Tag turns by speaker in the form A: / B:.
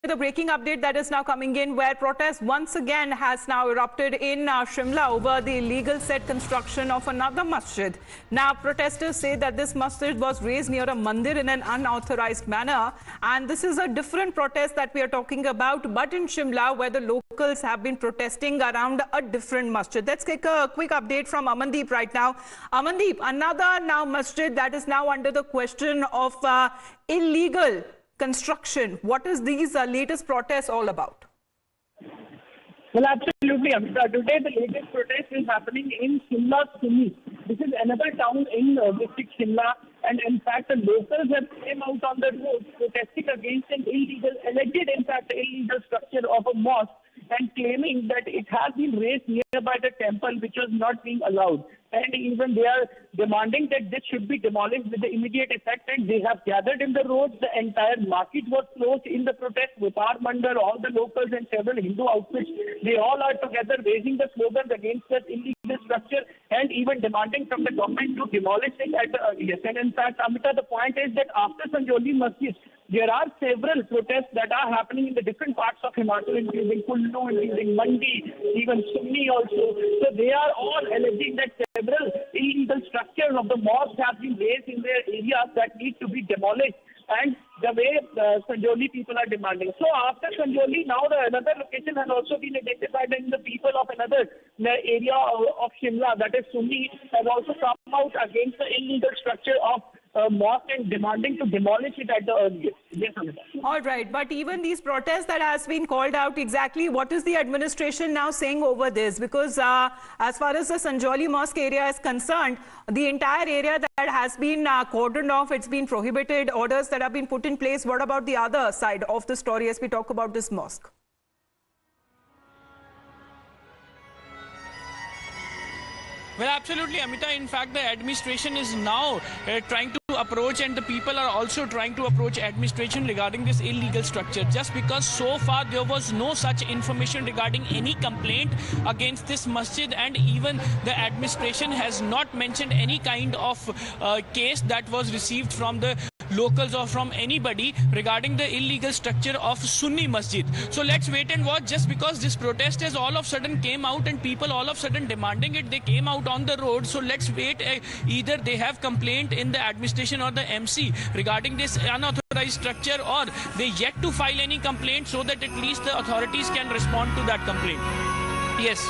A: The breaking update that is now coming in, where protest once again has now erupted in Shimla over the illegal said construction of another masjid. Now, protesters say that this masjid was raised near a mandir in an unauthorized manner, and this is a different protest that we are talking about, but in Shimla, where the locals have been protesting around a different masjid. Let's take a quick update from Amandeep right now. Amandeep, another now masjid that is now under the question of illegal construction. What is these latest protests all about?
B: Well, absolutely, Amita. Today, the latest protest is happening in Shimla Sunni. This is another town in district Shimla, and in fact, the locals have came out on the road protesting against an illegal structure of a mosque, and claiming that it has been raised nearby the temple, which was not being allowed. And even they are demanding that this should be demolished with the immediate effect. And they have gathered in the roads. The entire market was closed in the protest. Vipar Mandal, all the locals and several Hindu outfits, they all are together raising the slogans against that illegal structure and even demanding from the government to demolish it at the earliest. And in fact, Amita, the point is that after Sanjoli Masjid, there are several protests that are happening in the different parts of Himachal, including Kullu, including Mandi, even Sunni also. So they are all alleging that several illegal structures of the mosque have been raised in their areas that need to be demolished, and the way Sanjoli people are demanding. So after Sanjoli, now another location has also been identified, and the people of another area of Shimla, that is Sunni, has also come out against the illegal structure of mosque and demanding to demolish it at the earliest. Yes, Amita.
A: All right, but even these protests that has been called out, exactly what is the administration now saying over this? Because as far as the Sanjoli Mosque area is concerned, the entire area that has been cordoned off, it's been prohibited, orders that have been put in place. What about the other side of the story as we talk about this mosque?
C: Well, absolutely, Amita. In fact, the administration is now trying to approach, and the people are also trying to approach administration regarding this illegal structure, just because so far there was no such information regarding any complaint against this masjid, and even the administration has not mentioned any kind of case that was received from the locals or from anybody regarding the illegal structure of Sunni masjid. So let's wait and watch. Just because this protest has all of a sudden came out and people all of a sudden demanding it, they came out on the road. So let's wait. Either they have complaint in the administration or the MC regarding this unauthorized structure, or they yet to file any complaint, so that at least the authorities can respond to that complaint. Yes.